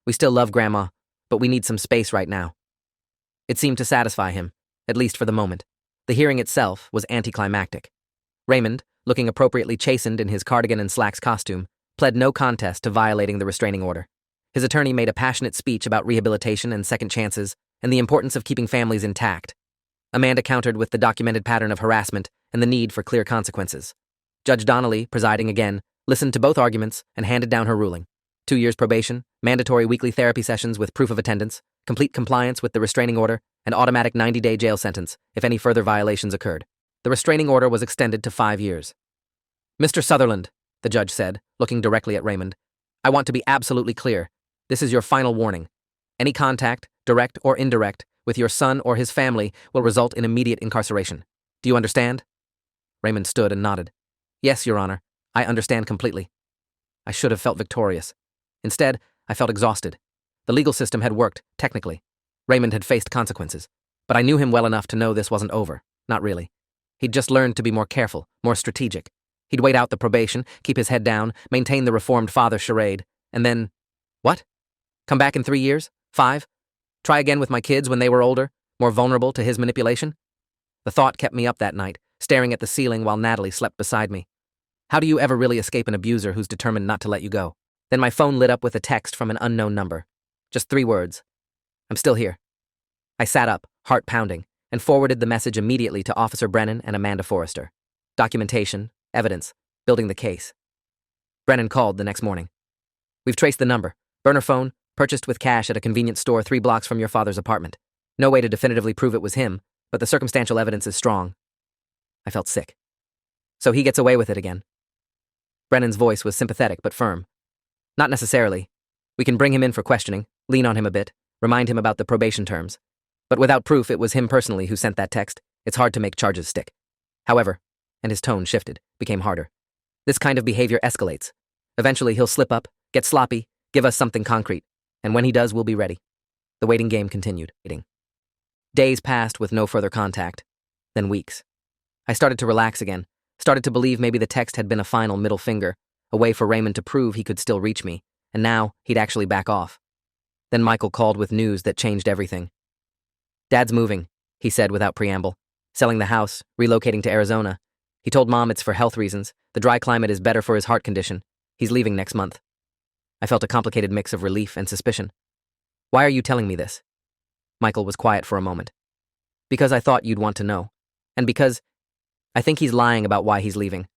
We still love Grandma, but we need some space right now. It seemed to satisfy him, at least for the moment. The hearing itself was anticlimactic. Raymond, looking appropriately chastened in his cardigan and slacks costume, pled no contest to violating the restraining order. His attorney made a passionate speech about rehabilitation and second chances and the importance of keeping families intact. Amanda countered with the documented pattern of harassment and the need for clear consequences. Judge Donnelly, presiding again, listened to both arguments and handed down her ruling. 2 years probation, mandatory weekly therapy sessions with proof of attendance, complete compliance with the restraining order, and automatic 90-day jail sentence if any further violations occurred. The restraining order was extended to 5 years. "Mr. Sutherland," the judge said, looking directly at Raymond, "I want to be absolutely clear. This is your final warning. Any contact, direct or indirect, with your son or his family will result in immediate incarceration. Do you understand?" Raymond stood and nodded. "Yes, Your Honor. I understand completely." I should have felt victorious. Instead, I felt exhausted. The legal system had worked, technically. Raymond had faced consequences. But I knew him well enough to know this wasn't over. Not really. He'd just learned to be more careful, more strategic. He'd wait out the probation, keep his head down, maintain the reformed father charade, and then... What? Come back in 3 years? 5? Try again with my kids when they were older, more vulnerable to his manipulation? The thought kept me up that night, staring at the ceiling while Natalie slept beside me. How do you ever really escape an abuser who's determined not to let you go? Then my phone lit up with a text from an unknown number. Just 3 words. "I'm still here." I sat up, heart pounding, and forwarded the message immediately to Officer Brennan and Amanda Forrester. Documentation, evidence, building the case. Brennan called the next morning. "We've traced the number. Burner phone, purchased with cash at a convenience store 3 blocks from your father's apartment. No way to definitively prove it was him, but the circumstantial evidence is strong." I felt sick. "So he gets away with it again?" Brennan's voice was sympathetic but firm. "Not necessarily. We can bring him in for questioning, lean on him a bit, remind him about the probation terms. But without proof it was him personally who sent that text, it's hard to make charges stick. However," and his tone shifted, became harder, "this kind of behavior escalates. Eventually he'll slip up, get sloppy, give us something concrete, and when he does, we'll be ready." The waiting game continued. Days passed with no further contact, then weeks. I started to relax again, started to believe maybe the text had been a final middle finger, a way for Raymond to prove he could still reach me, and now he'd actually back off. Then Michael called with news that changed everything. "Dad's moving," he said without preamble. "Selling the house, relocating to Arizona. He told Mom it's for health reasons. The dry climate is better for his heart condition. He's leaving next month." I felt a complicated mix of relief and suspicion. "Why are you telling me this?" Michael was quiet for a moment. "Because I thought you'd want to know. And because I think he's lying about why he's leaving.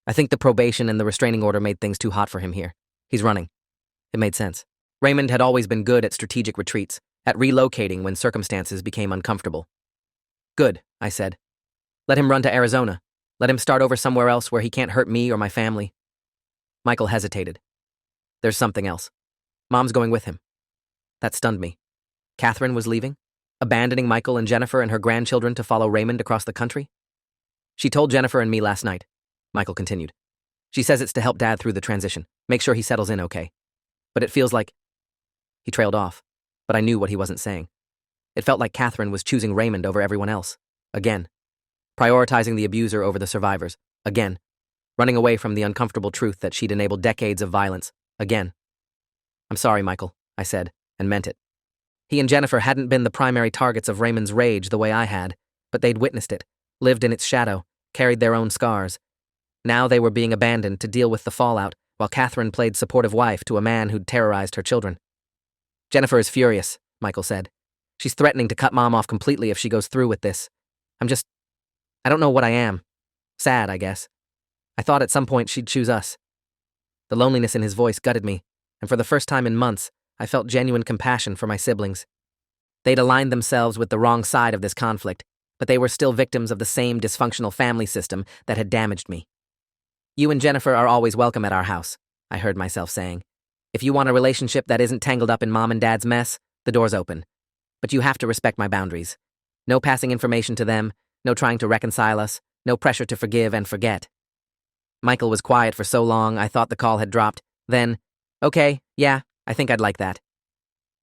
I think the probation and the restraining order made things too hot for him here. He's running." It made sense. Raymond had always been good at strategic retreats, at relocating when circumstances became uncomfortable. "Good," I said. "Let him run to Arizona. Let him start over somewhere else where he can't hurt me or my family." Michael hesitated. "There's something else. Mom's going with him." That stunned me. Catherine was leaving? Abandoning Michael and Jennifer and her grandchildren to follow Raymond across the country? "She told Jennifer and me last night," Michael continued. "She says it's to help Dad through the transition, make sure he settles in okay. But it feels like..." He trailed off, but I knew what he wasn't saying. It felt like Catherine was choosing Raymond over everyone else. Again. Prioritizing the abuser over the survivors. Again. Running away from the uncomfortable truth that she'd enabled decades of violence. Again. "I'm sorry, Michael," I said, and meant it. He and Jennifer hadn't been the primary targets of Raymond's rage the way I had, but they'd witnessed it, lived in its shadow, carried their own scars. Now they were being abandoned to deal with the fallout, while Catherine played supportive wife to a man who'd terrorized her children. "Jennifer is furious," Michael said. "She's threatening to cut Mom off completely if she goes through with this. I don't know what I am. Sad, I guess. I thought at some point she'd choose us." The loneliness in his voice gutted me, and for the first time in months, I felt genuine compassion for my siblings. They'd aligned themselves with the wrong side of this conflict, but they were still victims of the same dysfunctional family system that had damaged me. "You and Jennifer are always welcome at our house," I heard myself saying. "If you want a relationship that isn't tangled up in Mom and Dad's mess, the door's open. But you have to respect my boundaries. No passing information to them, no trying to reconcile us, no pressure to forgive and forget." Michael was quiet for so long I thought the call had dropped. Then, "Okay, yeah, I think I'd like that."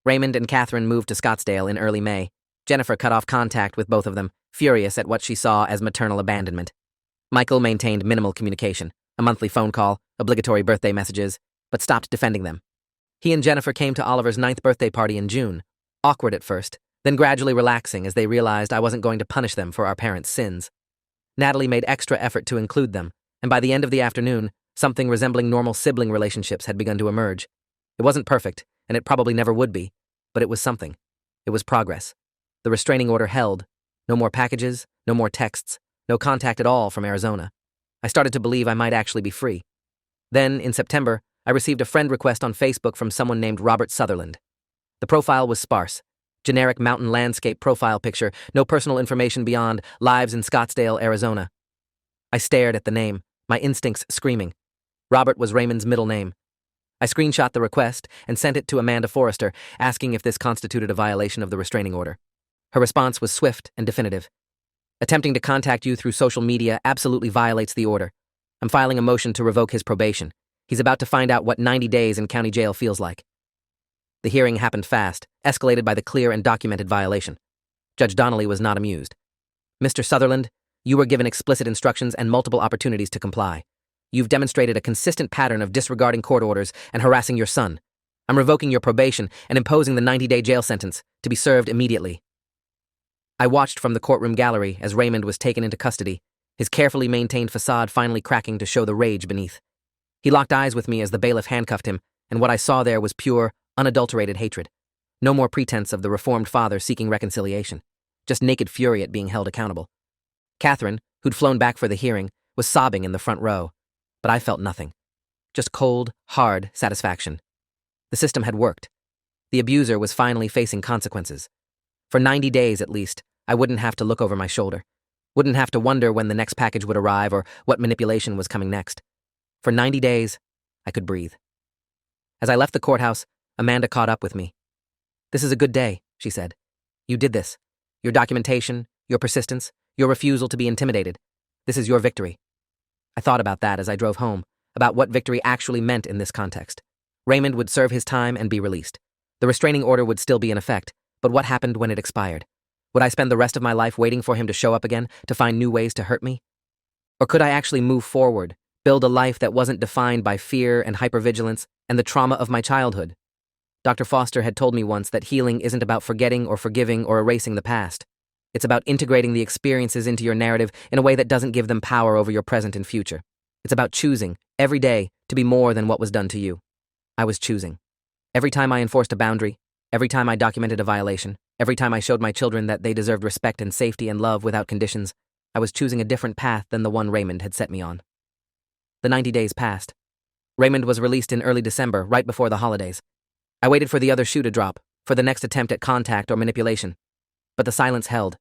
Raymond and Catherine moved to Scottsdale in early May. Jennifer cut off contact with both of them, furious at what she saw as maternal abandonment. Michael maintained minimal communication, a monthly phone call, obligatory birthday messages, but stopped defending them. He and Jennifer came to Oliver's 9th birthday party in June, awkward at first, then gradually relaxing as they realized I wasn't going to punish them for our parents' sins. Natalie made extra effort to include them, and by the end of the afternoon, something resembling normal sibling relationships had begun to emerge. It wasn't perfect, and it probably never would be, but it was something. It was progress. The restraining order held. No more packages, no more texts, no contact at all from Arizona. I started to believe I might actually be free. Then, in September, I received a friend request on Facebook from someone named Robert Sutherland. The profile was sparse. Generic mountain landscape profile picture, no personal information beyond lives in Scottsdale, Arizona. I stared at the name, my instincts screaming. Robert was Raymond's middle name. I screenshot the request and sent it to Amanda Forrester, asking if this constituted a violation of the restraining order. Her response was swift and definitive. Attempting to contact you through social media absolutely violates the order. I'm filing a motion to revoke his probation. He's about to find out what 90 days in county jail feels like. The hearing happened fast, escalated by the clear and documented violation. Judge Donnelly was not amused. Mr. Sutherland, you were given explicit instructions and multiple opportunities to comply. You've demonstrated a consistent pattern of disregarding court orders and harassing your son. I'm revoking your probation and imposing the 90-day jail sentence to be served immediately. I watched from the courtroom gallery as Raymond was taken into custody, his carefully maintained facade finally cracking to show the rage beneath. He locked eyes with me as the bailiff handcuffed him, and what I saw there was pure, unadulterated hatred. No more pretense of the reformed father seeking reconciliation, just naked fury at being held accountable. Catherine, who'd flown back for the hearing, was sobbing in the front row, but I felt nothing. Just cold, hard satisfaction. The system had worked. The abuser was finally facing consequences. For 90 days at least, I wouldn't have to look over my shoulder. Wouldn't have to wonder when the next package would arrive or what manipulation was coming next. For 90 days, I could breathe. As I left the courthouse, Amanda caught up with me. "This is a good day," she said. "You did this. Your documentation, your persistence, your refusal to be intimidated. This is your victory." I thought about that as I drove home, about what victory actually meant in this context. Raymond would serve his time and be released. The restraining order would still be in effect, but what happened when it expired? Would I spend the rest of my life waiting for him to show up again, to find new ways to hurt me? Or could I actually move forward, build a life that wasn't defined by fear and hypervigilance and the trauma of my childhood? Dr. Foster had told me once that healing isn't about forgetting or forgiving or erasing the past. It's about integrating the experiences into your narrative in a way that doesn't give them power over your present and future. It's about choosing, every day, to be more than what was done to you. I was choosing. Every time I enforced a boundary, every time I documented a violation, every time I showed my children that they deserved respect and safety and love without conditions, I was choosing a different path than the one Raymond had set me on. The 90 days passed. Raymond was released in early December, right before the holidays. I waited for the other shoe to drop, for the next attempt at contact or manipulation. But the silence held.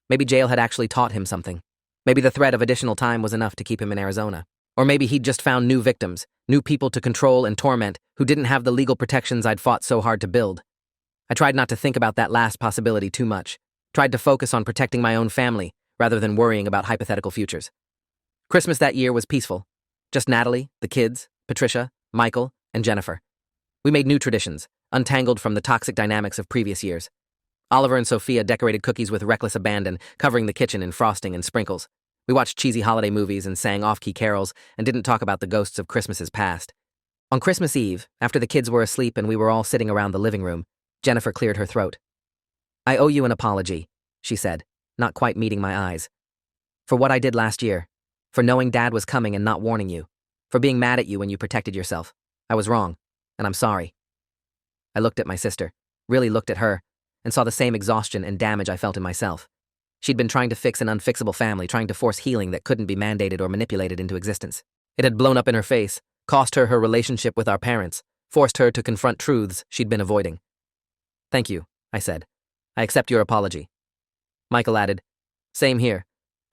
Maybe jail had actually taught him something. Maybe the threat of additional time was enough to keep him in Arizona. Or maybe he'd just found new victims, new people to control and torment who didn't have the legal protections I'd fought so hard to build. I tried not to think about that last possibility too much, tried to focus on protecting my own family rather than worrying about hypothetical futures. Christmas that year was peaceful. Just Natalie, the kids, Patricia, Michael, and Jennifer. We made new traditions, untangled from the toxic dynamics of previous years. Oliver and Sophia decorated cookies with reckless abandon, covering the kitchen in frosting and sprinkles. We watched cheesy holiday movies and sang off-key carols and didn't talk about the ghosts of Christmases past. On Christmas Eve, after the kids were asleep and we were all sitting around the living room, Jennifer cleared her throat. "I owe you an apology," she said, not quite meeting my eyes. "For what I did last year. For knowing Dad was coming and not warning you. For being mad at you when you protected yourself. I was wrong, and I'm sorry." I looked at my sister, really looked at her, and saw the same exhaustion and damage I felt in myself. She'd been trying to fix an unfixable family, trying to force healing that couldn't be mandated or manipulated into existence. It had blown up in her face, cost her her relationship with our parents, forced her to confront truths she'd been avoiding. "Thank you," I said. "I accept your apology." Michael added, "Same here.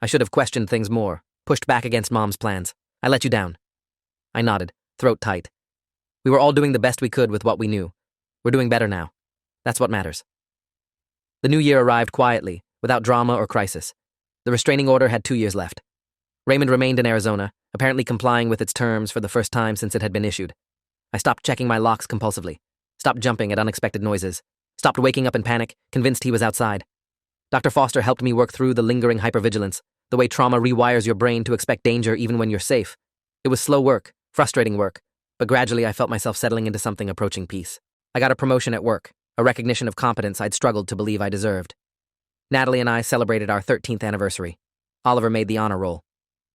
I should have questioned things more, pushed back against Mom's plans. I let you down." I nodded, throat tight. We were all doing the best we could with what we knew. We're doing better now. That's what matters. The new year arrived quietly, without drama or crisis. The restraining order had 2 years left. Raymond remained in Arizona, apparently complying with its terms for the first time since it had been issued. I stopped checking my locks compulsively, stopped jumping at unexpected noises, stopped waking up in panic, convinced he was outside. Dr. Foster helped me work through the lingering hypervigilance, the way trauma rewires your brain to expect danger even when you're safe. It was slow work, frustrating work, but gradually I felt myself settling into something approaching peace. I got a promotion at work, a recognition of competence I'd struggled to believe I deserved. Natalie and I celebrated our 13th anniversary. Oliver made the honor roll.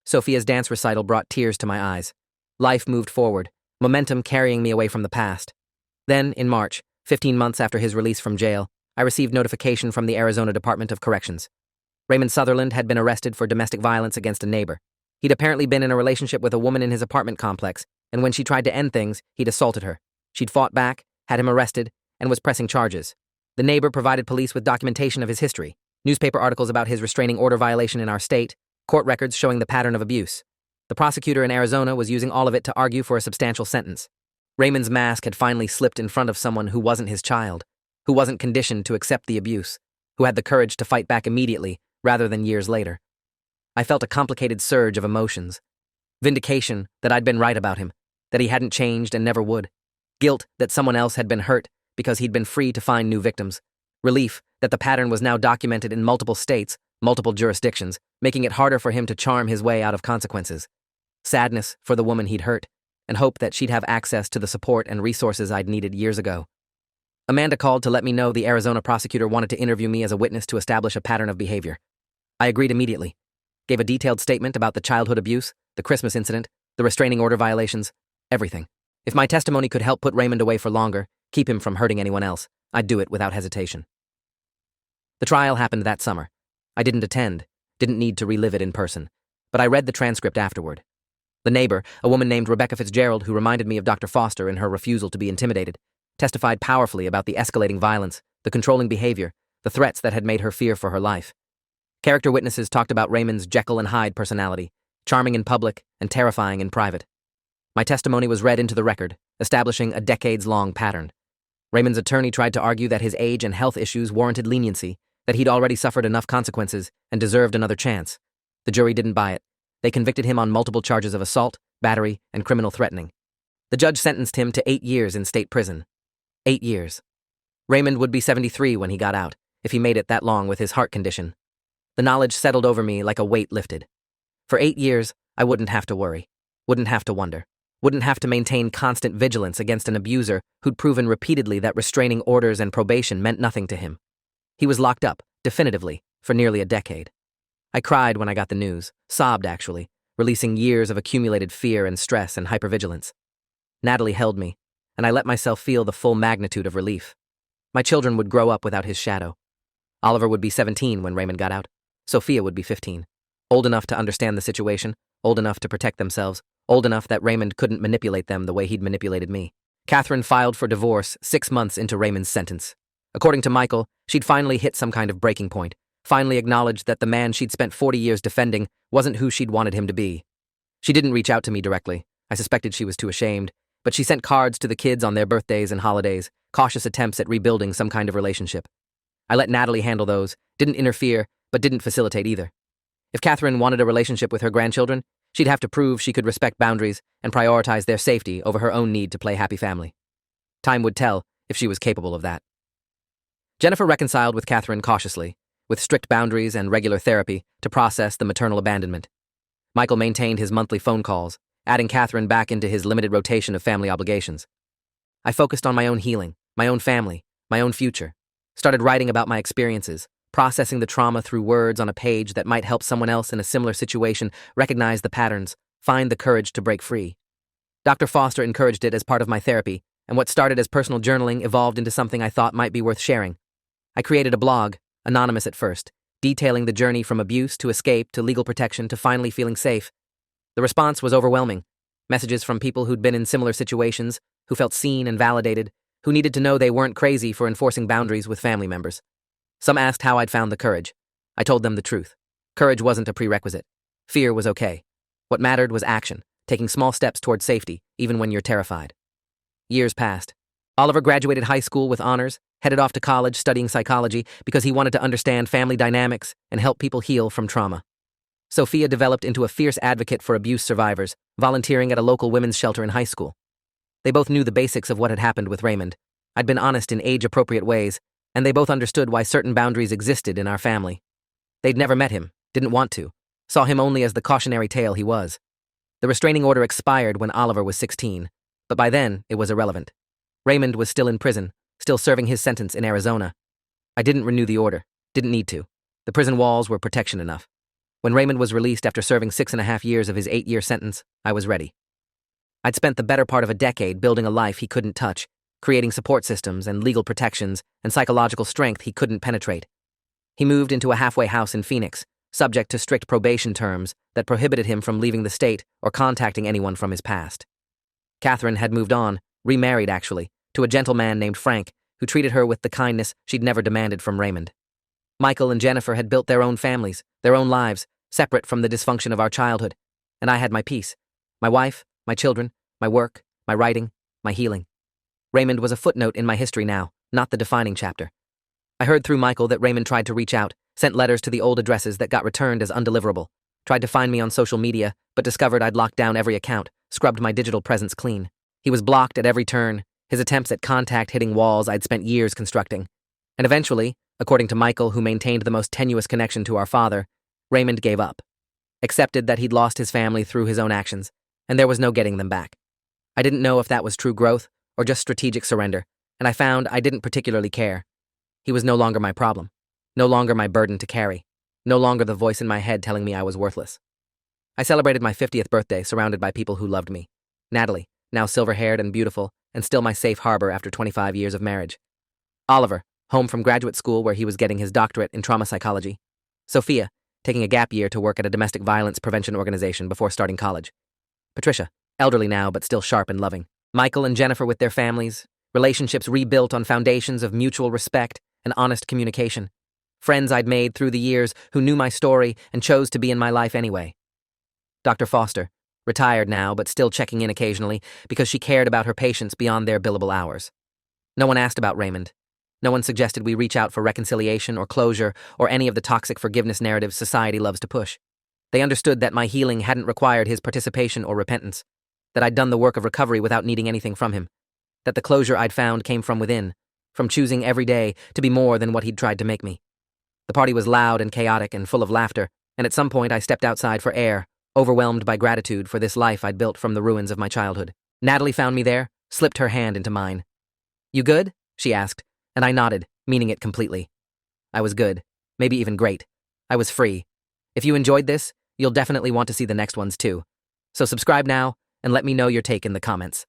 Sophia's dance recital brought tears to my eyes. Life moved forward, momentum carrying me away from the past. Then, in March, 15 months after his release from jail, I received notification from the Arizona Department of Corrections. Raymond Sutherland had been arrested for domestic violence against a neighbor. He'd apparently been in a relationship with a woman in his apartment complex, and when she tried to end things, he'd assaulted her. She'd fought back, had him arrested, and was pressing charges. The neighbor provided police with documentation of his history, newspaper articles about his restraining order violation in our state, court records showing the pattern of abuse. The prosecutor in Arizona was using all of it to argue for a substantial sentence. Raymond's mask had finally slipped in front of someone who wasn't his child, who wasn't conditioned to accept the abuse, who had the courage to fight back immediately rather than years later. I felt a complicated surge of emotions. Vindication that I'd been right about him, that he hadn't changed and never would. Guilt that someone else had been hurt because he'd been free to find new victims. Relief that the pattern was now documented in multiple states, multiple jurisdictions, making it harder for him to charm his way out of consequences. Sadness for the woman he'd hurt, and hope that she'd have access to the support and resources I'd needed years ago. Amanda called to let me know the Arizona prosecutor wanted to interview me as a witness to establish a pattern of behavior. I agreed immediately. Gave a detailed statement about the childhood abuse, the Christmas incident, the restraining order violations, everything. If my testimony could help put Raymond away for longer, keep him from hurting anyone else, I'd do it without hesitation. The trial happened that summer. I didn't attend, didn't need to relive it in person, but I read the transcript afterward. The neighbor, a woman named Rebecca Fitzgerald who reminded me of Dr. Foster in her refusal to be intimidated, testified powerfully about the escalating violence, the controlling behavior, the threats that had made her fear for her life. Character witnesses talked about Raymond's Jekyll and Hyde personality, charming in public and terrifying in private. My testimony was read into the record, establishing a decades-long pattern. Raymond's attorney tried to argue that his age and health issues warranted leniency, that he'd already suffered enough consequences and deserved another chance. The jury didn't buy it. They convicted him on multiple charges of assault, battery, and criminal threatening. The judge sentenced him to 8 years in state prison. 8 years. Raymond would be 73 when he got out, if he made it that long with his heart condition. The knowledge settled over me like a weight lifted. For 8 years, I wouldn't have to worry, wouldn't have to wonder, wouldn't have to maintain constant vigilance against an abuser who'd proven repeatedly that restraining orders and probation meant nothing to him. He was locked up, definitively, for nearly a decade. I cried when I got the news, sobbed actually, releasing years of accumulated fear and stress and hypervigilance. Natalie held me, and I let myself feel the full magnitude of relief. My children would grow up without his shadow. Oliver would be 17 when Raymond got out. Sophia would be 15. Old enough to understand the situation, old enough to protect themselves, old enough that Raymond couldn't manipulate them the way he'd manipulated me. Catherine filed for divorce 6 months into Raymond's sentence. According to Michael, she'd finally hit some kind of breaking point, finally acknowledged that the man she'd spent 40 years defending wasn't who she'd wanted him to be. She didn't reach out to me directly. I suspected she was too ashamed, but she sent cards to the kids on their birthdays and holidays, cautious attempts at rebuilding some kind of relationship. I let Natalie handle those, didn't interfere, but didn't facilitate either. If Catherine wanted a relationship with her grandchildren, she'd have to prove she could respect boundaries and prioritize their safety over her own need to play happy family. Time would tell if she was capable of that. Jennifer reconciled with Catherine cautiously, with strict boundaries and regular therapy to process the maternal abandonment. Michael maintained his monthly phone calls, adding Catherine back into his limited rotation of family obligations. I focused on my own healing, my own family, my own future. Started writing about my experiences, processing the trauma through words on a page that might help someone else in a similar situation recognize the patterns, find the courage to break free. Dr. Foster encouraged it as part of my therapy, and what started as personal journaling evolved into something I thought might be worth sharing. I created a blog, anonymous at first, detailing the journey from abuse to escape to legal protection to finally feeling safe. The response was overwhelming. Messages from people who'd been in similar situations, who felt seen and validated, who needed to know they weren't crazy for enforcing boundaries with family members. Some asked how I'd found the courage. I told them the truth. Courage wasn't a prerequisite. Fear was okay. What mattered was action, taking small steps toward safety, even when you're terrified. Years passed. Oliver graduated high school with honors, headed off to college studying psychology because he wanted to understand family dynamics and help people heal from trauma. Sophia developed into a fierce advocate for abuse survivors, volunteering at a local women's shelter in high school. They both knew the basics of what had happened with Raymond. I'd been honest in age-appropriate ways, and they both understood why certain boundaries existed in our family. They'd never met him, didn't want to, saw him only as the cautionary tale he was. The restraining order expired when Oliver was 16, but by then it was irrelevant. Raymond was still in prison, still serving his sentence in Arizona. I didn't renew the order, didn't need to. The prison walls were protection enough. When Raymond was released after serving 6.5 years of his 8-year sentence, I was ready. I'd spent the better part of a decade building a life he couldn't touch, creating support systems and legal protections and psychological strength he couldn't penetrate. He moved into a halfway house in Phoenix, subject to strict probation terms that prohibited him from leaving the state or contacting anyone from his past. Catherine had moved on, remarried actually, to a gentleman named Frank, who treated her with the kindness she'd never demanded from Raymond. Michael and Jennifer had built their own families, their own lives, separate from the dysfunction of our childhood, and I had my peace. My wife, my children, my work, my writing, my healing. Raymond was a footnote in my history now, not the defining chapter. I heard through Michael that Raymond tried to reach out, sent letters to the old addresses that got returned as undeliverable, tried to find me on social media, but discovered I'd locked down every account, scrubbed my digital presence clean. He was blocked at every turn, his attempts at contact hitting walls I'd spent years constructing. And eventually, according to Michael, who maintained the most tenuous connection to our father, Raymond gave up, accepted that he'd lost his family through his own actions, and there was no getting them back. I didn't know if that was true growth or just strategic surrender, and I found I didn't particularly care. He was no longer my problem, no longer my burden to carry, no longer the voice in my head telling me I was worthless. I celebrated my 50th birthday surrounded by people who loved me. Natalie, now silver-haired and beautiful, and still my safe harbor after 25 years of marriage. Oliver, home from graduate school where he was getting his doctorate in trauma psychology. Sophia, taking a gap year to work at a domestic violence prevention organization before starting college. Patricia, elderly now but still sharp and loving. Michael and Jennifer with their families, relationships rebuilt on foundations of mutual respect and honest communication. Friends I'd made through the years who knew my story and chose to be in my life anyway. Dr. Foster, retired now but still checking in occasionally because she cared about her patients beyond their billable hours. No one asked about Raymond. No one suggested we reach out for reconciliation or closure or any of the toxic forgiveness narratives society loves to push. They understood that my healing hadn't required his participation or repentance, that I'd done the work of recovery without needing anything from him, that the closure I'd found came from within, from choosing every day to be more than what he'd tried to make me. The party was loud and chaotic and full of laughter, and at some point I stepped outside for air, overwhelmed by gratitude for this life I'd built from the ruins of my childhood. Natalie found me there, slipped her hand into mine. "You good?" she asked, and I nodded, meaning it completely. I was good, maybe even great. I was free. If you enjoyed this, you'll definitely want to see the next ones too. So subscribe now, and let me know your take in the comments.